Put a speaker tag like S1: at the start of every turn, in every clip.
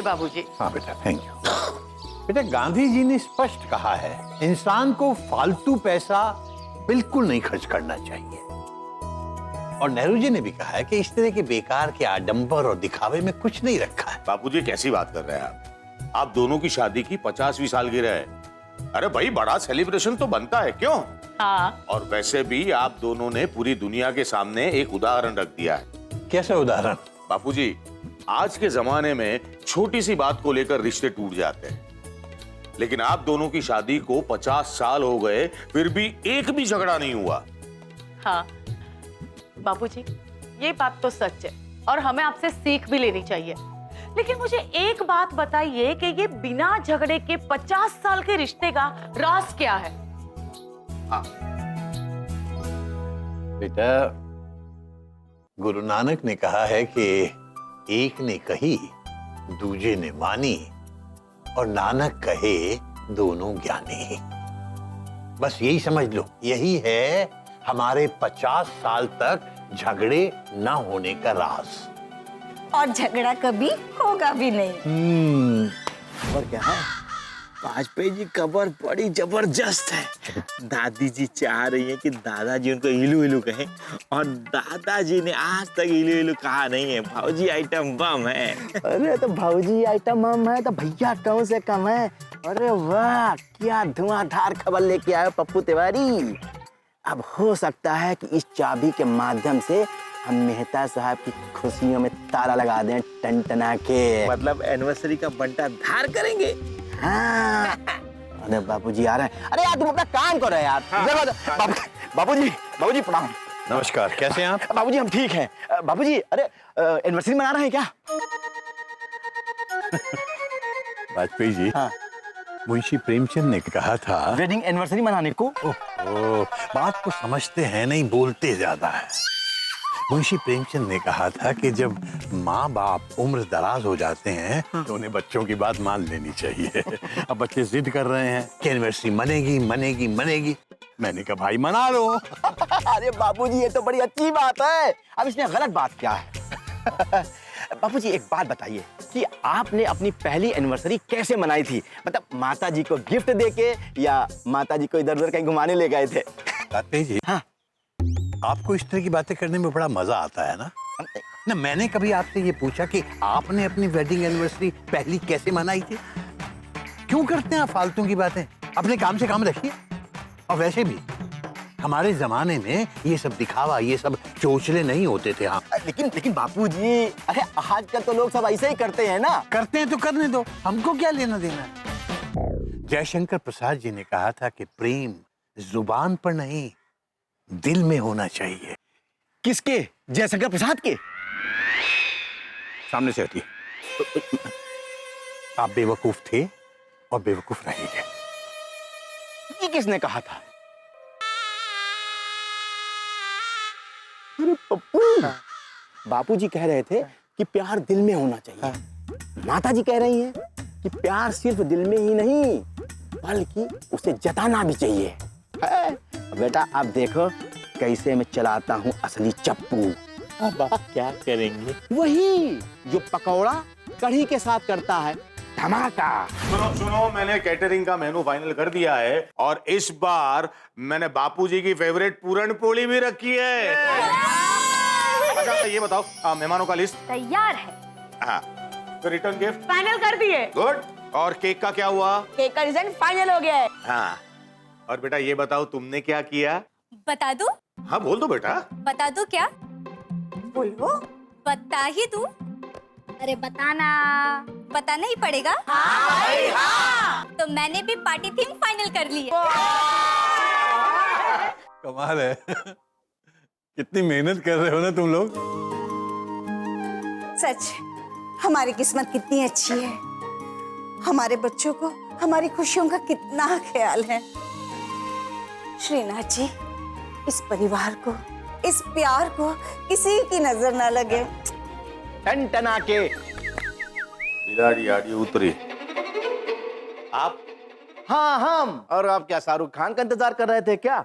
S1: लीजिए बाबूजी।
S2: हाँ बेटा, थैंक यू। बेटा, गांधी जी ने स्पष्ट कहा है, इंसान को फालतू पैसा बिल्कुल नहीं खर्च करना चाहिए। और नेहरू जी ने भी कहा है कि इस तरह के बेकार के आडंबर और दिखावे में कुछ नहीं रखा है।
S3: बापूजी कैसी बात कर रहे हैं आप दोनों की शादी की 50वीं सालगिरह है। अरे भाई, बड़ा सेलिब्रेशन तो बनता है, क्यों?
S1: हाँ।
S3: और वैसे भी आप दोनों ने पूरी दुनिया के सामने एक उदाहरण रख दिया है।
S2: कैसा उदाहरण?
S3: बापूजी, आज के जमाने में छोटी सी बात को लेकर रिश्ते टूट जाते हैं, लेकिन आप दोनों की शादी को 50 साल हो गए, फिर भी एक भी झगड़ा नहीं हुआ।
S1: हाँ बाबूजी, ये बात तो सच है और हमें आपसे सीख भी लेनी चाहिए। लेकिन मुझे एक बात बताइए कि ये बिना झगड़े के 50 साल के रिश्ते का राज क्या है?
S2: बेटा, गुरु नानक ने कहा है कि एक ने कही, दूजे ने मानी, और नानक कहे दोनों ज्ञानी। बस यही समझ लो, यही है हमारे 50 साल तक झगड़े न होने का राज।
S4: और झगड़ा कभी होगा भी नहीं।
S5: और क्या है, वाजपेयी जी कबर बड़ी जबरदस्त है। दादी जी चाह रही है कि दादाजी उनको इलू इलू कहें, और दादाजी ने आज तक इलू इलू कहा नहीं है। भाऊजी आइटम बम है।
S6: अरे तो भाऊजी आइटम बम है तो भैया कौन से कम है। अरे वाह, क्या धुआंधार खबर लेके आए पप्पू तिवारी। अब हो सकता है कि इस चाबी के माध्यम से हम मेहता साहब की खुशियों में ताला लगा दें टनटना के।
S5: मतलब एनिवर्सरी का बंटा धार करेंगे।
S6: हाँ। अरे बाबूजी आ रहे हैं। अरे यार, तुम अपना काम करो यार। बाबूजी, बाबूजी प्रणाम।
S2: नमस्कार, कैसे हैं आप?
S6: बाबूजी हम ठीक हैं। बाबूजी, अरे एनिवर्सरी मना रहे हैं क्या?
S2: वाजपेयी जी,
S6: हाँ।
S2: मुंशी प्रेमचंद ने कहा था
S6: वेडिंग एनिवर्सरी मनाने को।
S2: ओह, बात को समझते हैं नहीं, बोलते ज्यादा है। मुंशी प्रेमचंद ने कहा था कि जब माँ बाप उम्र दराज हो जाते हैं तो उन्हें बच्चों की बात मान लेनी चाहिए। अब बच्चे जिद कर रहे हैं कि एनिवर्सरी मनेगी मनेगी मनेगी। मैंने कहा भाई मना लो।
S6: अरे बाबूजी, ये तो बड़ी अच्छी बात है। अब इसमें गलत बात क्या है? बाबूजी एक बात बताइए कि आपने अपनी पहली एनिवर्सरी कैसे मनाई थी? मतलब माता जी को गिफ्ट देके या माता जी को इधर उधर कहीं घुमाने ले गए थे?
S2: वाजपेयी जी,
S6: हाँ।
S2: आपको इस तरह की बातें करने में बड़ा मजा आता है ना? ना, मैंने कभी आपसे ये पूछा कि आपने अपनी वेडिंग एनिवर्सरी पहली कैसे मनाई थी? क्यों करते हैं आप फालतू की बातें? अपने काम से काम रखिए। और वैसे भी हमारे जमाने में ये सब दिखावा, ये सब चोचले नहीं होते थे। हाँ,
S6: लेकिन बापूजी, अरे आजकल तो लोग सब ऐसे ही करते हैं ना।
S2: करते हैं तो करने दो, हमको क्या लेना देना। जयशंकर प्रसाद जी ने कहा था कि प्रेम जुबान पर नहीं, दिल में होना चाहिए।
S6: किसके? जयशंकर प्रसाद के?
S2: सामने से हटिए। आप बेवकूफ थे और बेवकूफ रहेंगे।
S6: ये किसने कहा था? अरे पप्पू, बापूजी कह रहे थे कि प्यार दिल में होना चाहिए। माता जी कह रही हैं कि प्यार सिर्फ दिल में ही नहीं बल्कि उसे जताना भी चाहिए। बेटा आप देखो कैसे मैं चलाता हूँ असली चप्पू।
S5: अब आप क्या करेंगे?
S6: वही जो पकौड़ा कढ़ी के साथ करता है, धमाका।
S3: सुनो, मैंने कैटरिंग का मेनू फाइनल कर दिया है और इस बार मैंने बापूजी की फेवरेट पूरन पोली भी रखी है। अच्छा ये बताओ, मेहमानों का लिस्ट
S4: तैयार है।
S3: हाँ, तो रिटर्न गिफ्ट
S1: फाइनल कर दिए।
S3: गुड। और केक का क्या हुआ?
S4: केक का डिजाइन फाइनल हो गया है।
S3: हाँ, और बेटा ये बताओ तुमने क्या किया?
S7: बता दूं?
S3: हाँ बोल दो बेटा।
S7: बता दूं क्या?
S4: बोलो।
S7: बता ही दूं? अरे बताना। बताना ही पड़ेगा। तो मैंने भी पार्टी थीम फाइनल कर ली है।
S2: कमाल है। कितनी मेहनत कर रहे हो ना तुम लोग।
S4: सच, हमारी किस्मत कितनी अच्छी है। हमारे बच्चों को हमारी खुशियों का कितना ख्याल है। श्रीनाथ जी, इस परिवार को, इस प्यार को किसी की नजर ना लगे।
S6: टनटना के
S3: बिलाड़ी आड़ी उतरी। आप?
S6: हाँ हम। और आप क्या शाहरुख खान का इंतजार कर रहे थे क्या?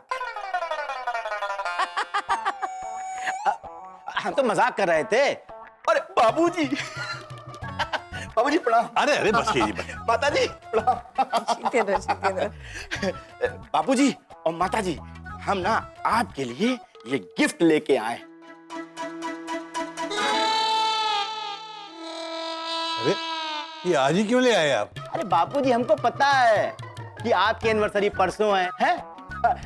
S6: हम तो मजाक कर रहे थे। अरे बाबूजी, बाबूजी प्रणाम।
S2: अरे अरे बस ये बस।
S6: माता जी प्रणाम।
S4: सीधे रहो, सीधे रहो।
S6: बाबूजी और माता जी, हम ना आपके लिए ये गिफ्ट लेके आए।
S2: अरे ये आज ही क्यों ले आए आप?
S6: अरे बापूजी, हमको पता है कि आपकी एनिवर्सरी परसों है?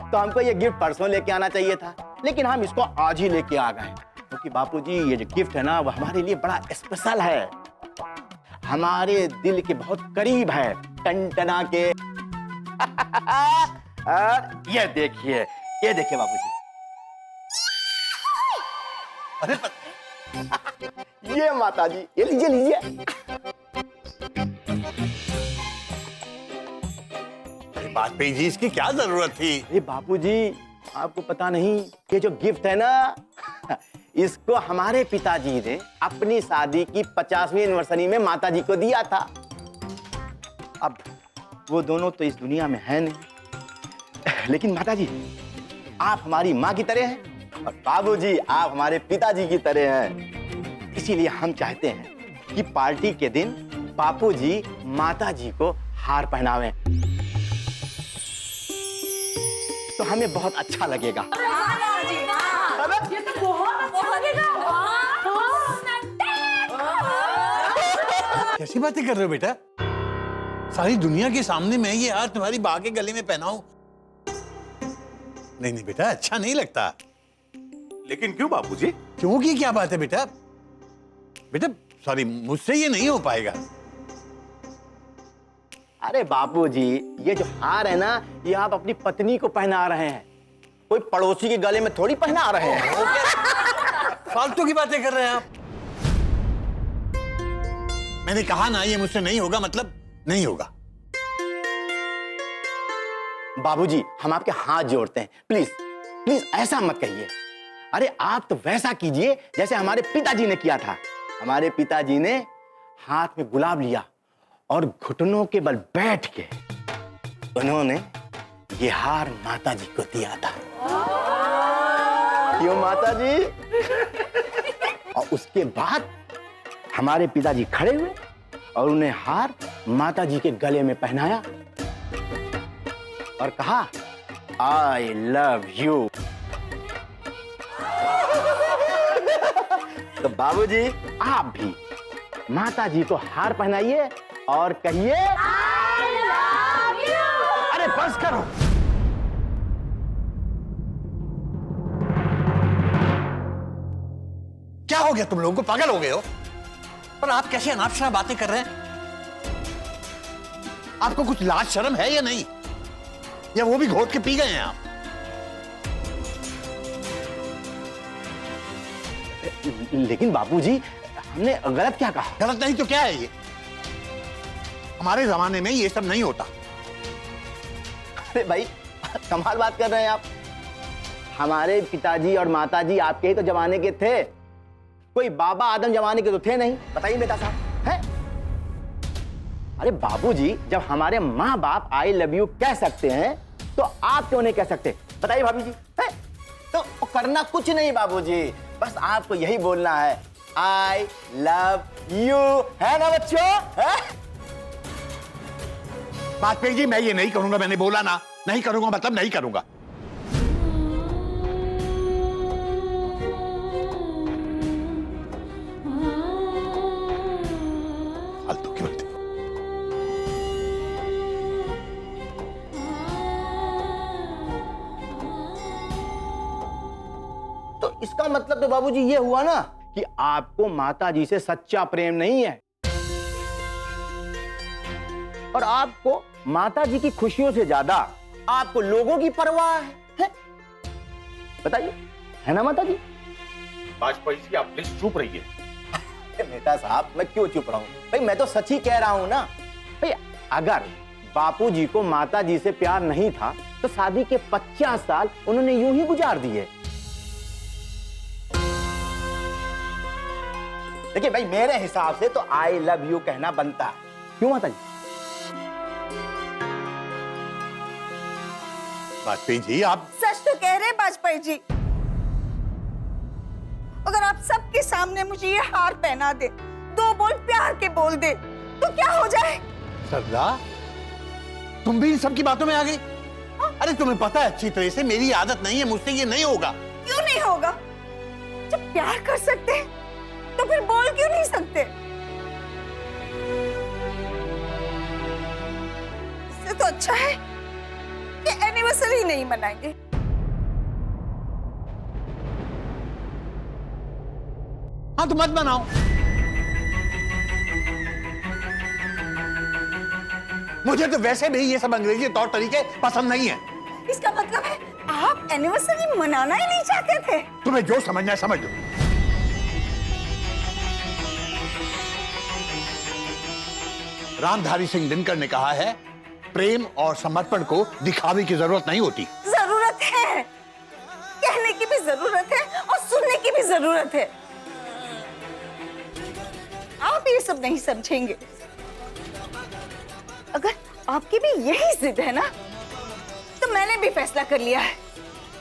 S6: तो हमको ये गिफ्ट परसों लेके आना चाहिए था, लेकिन हम इसको आज ही लेके आ गए क्योंकि बापूजी ये जो गिफ्ट है ना वो हमारे लिए बड़ा स्पेशल है, हमारे दिल के बहुत करीब है, टनटना के। और ये देखिए बापूजी।
S2: अरे
S6: ये माता जी, ये लीजिए।
S2: वाजपेयी जी इसकी क्या जरूरत थी?
S6: अरे बापूजी, आपको पता नहीं ये जो गिफ्ट है ना इसको हमारे पिताजी ने अपनी शादी की 50वीं एनिवर्सरी में माता जी को दिया था। अब वो दोनों तो इस दुनिया में है नहीं, लेकिन माता जी आप हमारी माँ की तरह हैं और बाबूजी आप हमारे पिताजी की तरह हैं। इसीलिए हम चाहते हैं कि पार्टी के दिन बापूजी माता जी को हार पहनावें, तो हमें बहुत अच्छा लगेगा।
S1: ये तो बहुत अच्छा लगेगा।
S2: कैसी बातें कर रहे हो बेटा? सारी दुनिया के सामने मैं ये हार तुम्हारी माँ के गले में पहनाऊं? नहीं नहीं बेटा, अच्छा नहीं लगता।
S3: लेकिन क्यों बापूजी?
S2: क्यों की क्या बात है बेटा? बेटा सॉरी, मुझसे ये नहीं हो पाएगा।
S6: अरे बापूजी, ये जो हार है ना ये आप अपनी पत्नी को पहना रहे हैं, कोई पड़ोसी के गले में थोड़ी पहना रहे हैं।
S2: फालतू की बातें कर रहे हैं आप। मैंने कहा ना ये मुझसे नहीं होगा, मतलब नहीं होगा।
S6: बाबूजी हम आपके हाथ जोड़ते हैं, प्लीज प्लीज ऐसा मत कहिए। अरे आप तो वैसा कीजिए जैसे हमारे पिताजी ने किया था। हमारे पिताजी ने हाथ में गुलाब लिया और घुटनों के बल बैठ के उन्होंने ये हार माता जी को दिया था। क्यों माता जी? और उसके बाद हमारे पिताजी खड़े हुए और उन्हें हार माता जी के गले में पहनाया और कहा आई लव यू। तो बाबूजी आप भी माता जी को हार पहनाइए और कहिए आई लव यू। अरे बस करो।
S2: क्या हो गया तुम लोगों को? पागल हो गए हो? पर आप कैसे अनाप शनाप बातें कर रहे हैं? आपको कुछ लाज शर्म है या नहीं? या वो भी घोट के पी गए हैं आप?
S6: लेकिन बाबूजी हमने गलत क्या कहा?
S2: गलत नहीं तो क्या है ये? हमारे जमाने में ये सब नहीं होता।
S6: अरे भाई कमाल बात कर रहे हैं आप। हमारे पिताजी और माताजी आपके ही तो जमाने के थे, कोई बाबा आदम जमाने के तो थे नहीं। बताइए बेटा साहब, है? अरे बाबूजी जब हमारे माँ बाप आई लव यू कह सकते हैं तो आप क्यों नहीं कह सकते? बताइए भाभी जी, है? तो करना कुछ नहीं बाबूजी, बस आपको यही बोलना है आई लव यू, है ना बच्चों? है?
S2: वाजपेयी जी मैं ये नहीं करूंगा, मैंने बोला ना, नहीं करूंगा मतलब नहीं करूंगा। फालतू की बातें।
S6: तो इसका मतलब तो बाबूजी ये हुआ ना कि आपको माता जी से सच्चा प्रेम नहीं है और आपको माता जी की खुशियों से ज्यादा आपको लोगों की परवाह है? बताइए, है ना माता जी?
S3: वाजपेयी जी आप प्लीज चुप रहिए।
S6: बेटा साहब मैं क्यों चुप रहा हूं भाई, मैं तो सच ही कह रहा हूं ना भाई। अगर बापूजी को माता जी से प्यार नहीं था तो शादी के 50 साल उन्होंने यूं ही गुजार दिए। देखिए भाई मेरे हिसाब से तो आई लव यू कहना बनता है। क्यों माता जी?
S2: वाजपेयी जी आप
S4: सच तो कह रहे हैं वाजपेयी जी। अगर आप सबके सामने मुझे ये हार पहना दे, 2 बोल प्यार के बोल दे, तो क्या हो जाए?
S2: सरला, तुम भी इन सब की बातों में आ गई? अरे तुम्हें पता है अच्छी तरह से मेरी आदत नहीं है, मुझसे ये नहीं होगा।
S4: क्यों नहीं होगा? जब प्यार कर सकते हैं, तो फिर बोल क्यों नहीं सकते? इससे तो अच्छा है कि एनिवर्सरी नहीं मनाएंगे।
S2: हाँ तो मत बनाओ। मुझे तो वैसे भी ये सब अंग्रेजी तौर तरीके पसंद नहीं है।
S4: इसका मतलब है आप एनिवर्सरी मनाना ही नहीं चाहते थे?
S2: तुम्हें जो समझना है समझ लो। रामधारी सिंह दिनकर ने कहा है, प्रेम और समर्पण को दिखावे की जरूरत नहीं होती।
S4: जरूरत है, कहने की भी जरूरत है और सुनने की भी जरूरत है। आप ये सब नहीं समझेंगे। अगर आपकी भी यही जिद है ना, तो मैंने भी फैसला कर लिया है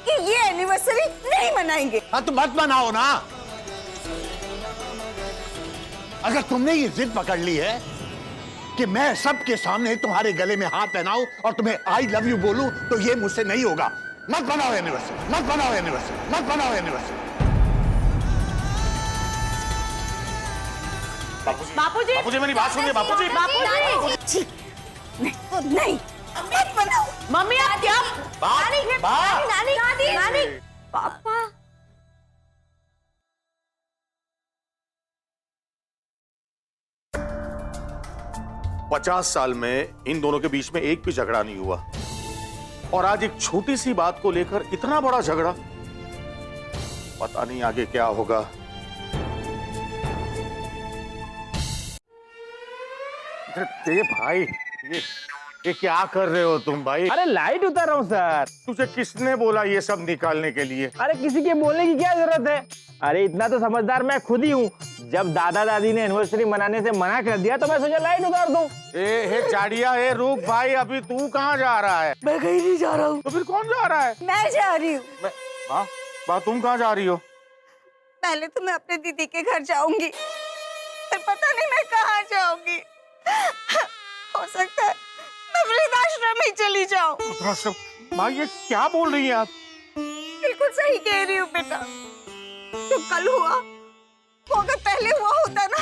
S4: कि ये एनिवर्सरी नहीं मनाएंगे।
S2: हाँ तो मत बनाओ ना। अगर तुमने ये जिद पकड़ ली है कि मैं सबके सामने तुम्हारे गले में हाथ पहनाऊं और तुम्हें आई लव यू बोलूं, तो ये मुझसे नहीं होगा। मत बनाओ एनिवर्सरी, मत बनाओ एनिवर्सरी, मत बनाओ एनिवर्सरी।
S1: बापूजी,
S3: बापूजी मेरी बात सुनिए। बापूजी,
S4: जी, नहीं तो नहीं, मत बनाओ।
S1: मम्मी आप क्या?
S7: नानी पापा
S3: 50 साल में इन दोनों के बीच में एक भी झगड़ा नहीं हुआ, और आज एक छोटी सी बात को लेकर इतना बड़ा झगड़ा। पता नहीं आगे क्या होगा। ये भाई, ये क्या कर रहे हो तुम भाई?
S5: अरे लाइट उतार रहा हूँ सर।
S3: तुझे किसने बोला ये सब निकालने के लिए?
S5: अरे किसी के बोलने की क्या जरूरत है? अरे इतना तो समझदार मैं खुद ही हूँ। जब दादा दादी ने एनिवर्सरी मनाने से मना कर दिया तो मैं सोचा लाइट उतार दूं।
S3: हे जाड़िया, हे रुक भाई, अभी तू कहाँ जा रहा है?
S4: मैं कहीं नहीं जा रहा हूँ।
S3: तो फिर कौन जा रहा है?
S4: मैं जा रही हूँ।
S3: हाँ, तुम कहाँ जा रही हो?
S4: पहले तो मैं अपने दीदी के घर जाऊंगी, फिर पता नहीं मैं कहाँ जाऊंगी। हो सकता है मैं वृद्धाश्रम ही चली जाऊं।
S3: माँ ये क्या बोल रही है आप?
S4: बिल्कुल सही कह रही हूँ बेटा। जो कल हुआ वो अगर पहले हुआ होता ना,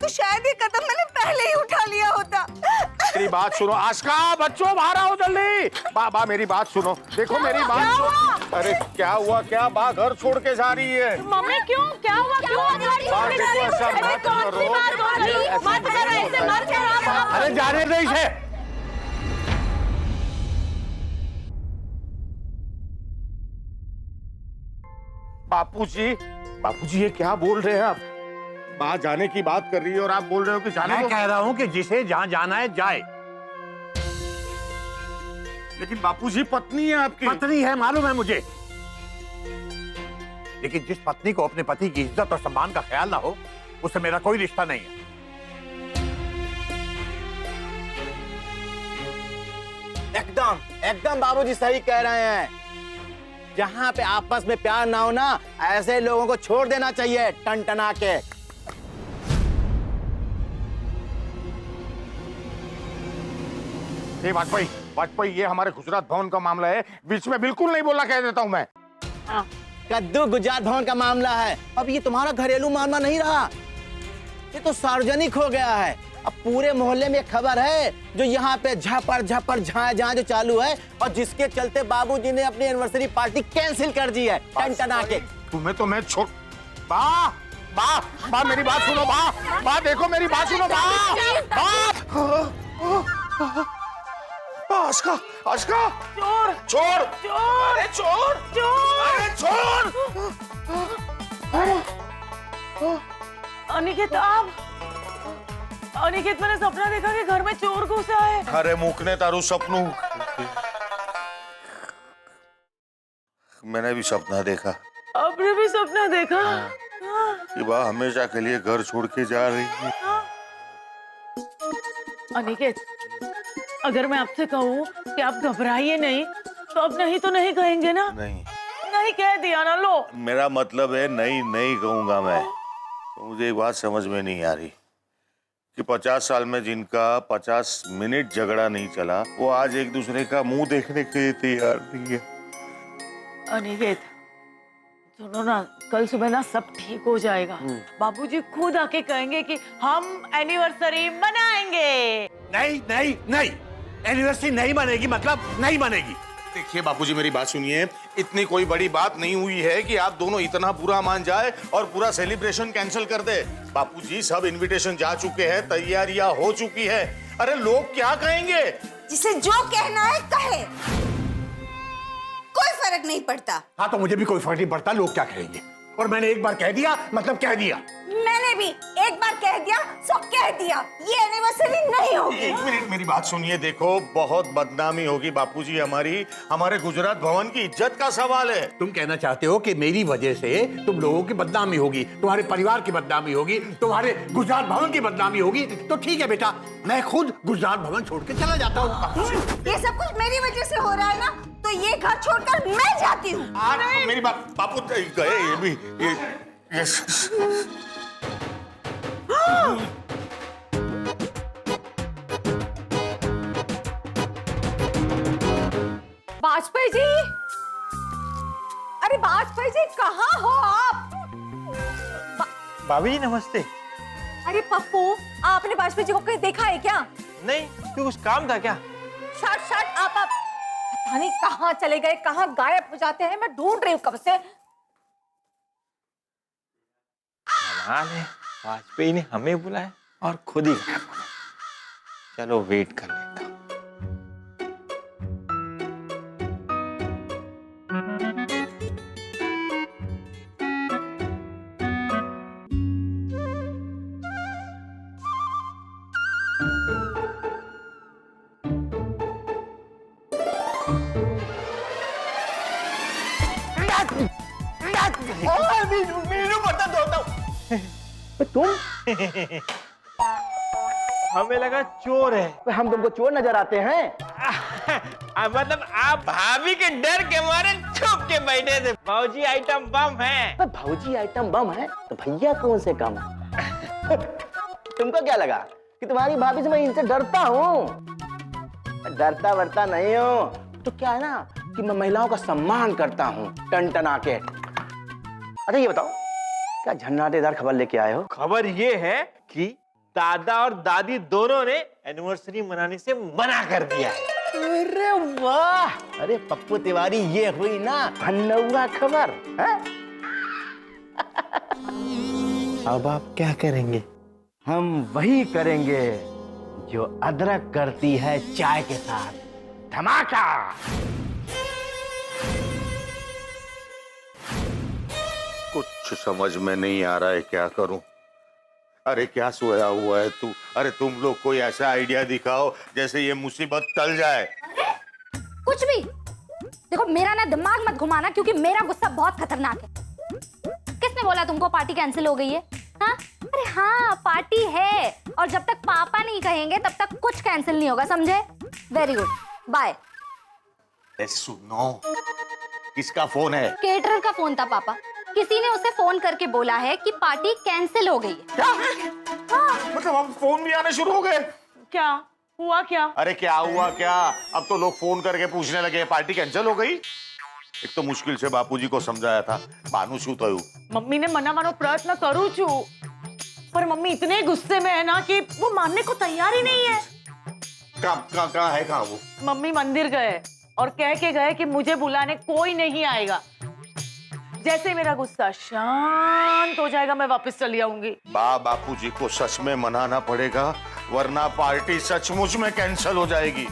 S4: तो शायद ये कदम मैंने पहले ही उठा लिया होता।
S3: मेरी बात सुनो आस्का, बच्चों बाहर आओ जल्दी। बा मेरी बात सुनो, देखो मेरी बात सुनो। अरे क्या हुआ? क्या बा घर छोड़ के जा रही है?
S1: मम्मी क्यों? क्या हुआ?
S3: बात देखो, ऐसा मत करो। अरे जाने दे इसे। बापूजी ये क्या बोल रहे हैं आप? माँ जाने की बात कर रही है और आप बोल रहे हो कि जाने
S2: मैं
S3: दो।
S2: कह रहा हूं कि जिसे जहां जाना है जाए।
S3: लेकिन बापूजी पत्नी है आपकी।
S2: पत्नी है मालूम है मुझे, लेकिन जिस पत्नी को अपने पति की इज्जत और सम्मान का ख्याल ना हो, उससे मेरा कोई रिश्ता नहीं है।
S6: एकदम एकदम बाबूजी सही कह रहे हैं। जहाँ पे आपस में प्यार ना हो ना, ऐसे लोगों को छोड़ देना चाहिए टनटना के।
S3: वाजपेयी ये हमारे गुजरात भवन का मामला है, बीच में बिल्कुल नहीं बोलना कह देता हूं मैं।
S6: कद्दू गुजरात भवन का मामला है, अब ये तुम्हारा घरेलू मामला नहीं रहा, ये तो सार्वजनिक हो गया है। अब पूरे मोहल्ले में खबर है जो यहाँ पे झपर झपर झाँ जो चालू है, और जिसके चलते बाबूजी ने अपनी एनिवर्सरी पार्टी कैंसिल कर दी है टनटना के।
S3: तुम्हें तो मैं छोड़। बा मेरी बात सुनो। बा देखो मेरी बात सुनो। आस्का चोर चोर चोर, अरे चोर चोर, अरे चोर।
S1: अनिकेत आप? अनिकेत मैंने सपना देखा कि घर में चोर घुसा है।
S3: अरे मुकने तारू सपनू, मैंने भी सपना देखा।
S1: आपने भी सपना देखा?
S3: कि बा हमेशा के लिए घर छोड़ के जा रही है।
S1: अनिकेत, अगर मैं आपसे कहूँ कि आप घबराइए नहीं, तो अब नहीं तो नहीं कहेंगे ना? नहीं कह दिया ना। लो,
S3: मेरा मतलब है नहीं कहूंगा मैं। तो मुझे एक बात समझ में नहीं आ रही कि 50 साल में जिनका 50 मिनट झगड़ा नहीं चला, वो आज एक दूसरे का मुंह देखने के लिए तैयार नहीं है।
S1: अनिकेत, सुनो ना, कल सुबह ना सब ठीक हो जाएगा। बाबूजी खुद आके कहेंगे कि हम एनिवर्सरी मनाएंगे।
S2: नहीं नहीं नहीं, एनिवर्सरी नहीं बनेगी, मतलब नहीं बनेगी।
S3: देखिए बापूजी, मेरी बात सुनिए, इतनी कोई बड़ी बात नहीं हुई है कि आप दोनों इतना बुरा मान जाए और पूरा सेलिब्रेशन कैंसिल कर दे। बापूजी, सब इनविटेशन जा चुके हैं, तैयारियां हो चुकी है। अरे लोग क्या कहेंगे?
S4: जिसे जो कहना है कहे, कोई फर्क नहीं पड़ता।
S2: हाँ, तो मुझे भी कोई फर्क नहीं पड़ता लोग क्या कहेंगे। और मैंने एक बार कह दिया मतलब कह दिया।
S4: मैंने भी एक बार कह दिया सो कह दिया, ये एनिवर्सरी नहीं होगी।
S3: एक मिनट, मेरी बात सुनिए। देखो, बहुत बदनामी होगी बापूजी, हमारे गुजरात भवन की इज्जत का सवाल है।
S2: तुम कहना चाहते हो कि मेरी वजह से तुम लोगों की बदनामी होगी, तुम्हारे परिवार की बदनामी होगी, तुम्हारे गुजरात भवन की बदनामी होगी। तो ठीक है बेटा, मैं खुद गुजरात भवन छोड़ के चला जाता हूँ।
S4: ये सब कुछ मेरी वजह से हो रहा है ना, तो ये घर छोड़कर मैं जाती हूँ।
S3: मेरी बात, बापू गए ये भी ये
S4: वाजपेयी जी, अरे वाजपेयी जी कहाँ हो आप?
S5: भाभी जी नमस्ते।
S4: अरे पप्पू, आपने वाजपेयी जी को कहीं देखा है क्या?
S5: नहीं, क्यों कुछ काम था क्या?
S4: शट आप पता नहीं कहाँ चले गए, कहाँ गायब हो जाते हैं, मैं ढूंढ रही हूँ कब से।
S5: कमाल है, वाजपेयी ने हमें बुलाया और खुद ही गायब हो गए। चलो वेट कर लेता हूँ।
S6: तुम?
S5: हमें लगा चोर है।
S6: हम तुमको चोर नजर आते हैं?
S5: मतलब आप भाभी के डर के मारे छुप के बैठे थे। भाजी आइटम बम है।
S6: भौजी आइटम बम है तो भैया कौन से कम है? तुमको क्या लगा कि तुम्हारी भाभी से मैं इनसे डरता हूँ? डरता वरता नहीं हूँ। तो क्या है ना कि मैं महिलाओं का सम्मान करता हूँ, टन टन आके। अच्छा ये बताओ, क्या झन्नाटेदार खबर लेके आए हो?
S5: खबर ये है कि दादा और दादी दोनों ने एनिवर्सरी मनाने से मना कर दिया है।
S6: अरे वाह! अरे पप्पू तिवारी, ये हुई ना भन्नौआ खबर है?
S5: अब आप क्या करेंगे?
S6: हम वही करेंगे जो अदरक करती है चाय के साथ, धमाका।
S3: कुछ समझ में नहीं आ रहा है, क्या करूं? अरे क्या सोया हुआ है तू? अरे तुम लोग कोई ऐसा आइडिया दिखाओ जैसे ये मुसीबत टल जाए।
S7: कुछ भी देखो, मेरा ना दिमाग मत घुमाना, क्योंकि मेरा गुस्सा बहुत खतरनाक है। किसने बोला तुमको पार्टी कैंसिल हो गई है? हाँ? अरे हाँ, पार्टी है, और जब तक पापा नहीं कहेंगे तब तक कुछ कैंसिल नहीं होगा, समझे? Very good, bye.
S3: सुनो, किसका फोन है?
S7: केटरर का फोन था पापा। किसी ने उसे फोन करके बोला है कि पार्टी कैंसिल हो गई है।
S3: हाँ। मतलब अब फोन भी आने शुरू हो गए?
S1: क्या हुआ क्या?
S3: अरे क्या हुआ क्या? अब तो लोग फोन करके पूछने लगे पार्टी कैंसिल हो गई। एक तो मुश्किल से बापूजी को समझाया था, बानू शू थयु?
S1: मम्मी ने मनाવાનો प्रयत्न करू छू, पर मम्मी इतने गुस्से में है ना कि वो मानने को तैयार ही नहीं है।
S3: कहाँ है वो?
S1: मम्मी मंदिर गए और कह के गए कि मुझे बुलाने कोई नहीं आएगा। जैसे मेरा गुस्सा शांत हो जाएगा मैं वापस चली आऊंगी।
S3: बापूजी को सच में मनाना पड़ेगा, वरना पार्टी सचमुच में कैंसिल हो जाएगी।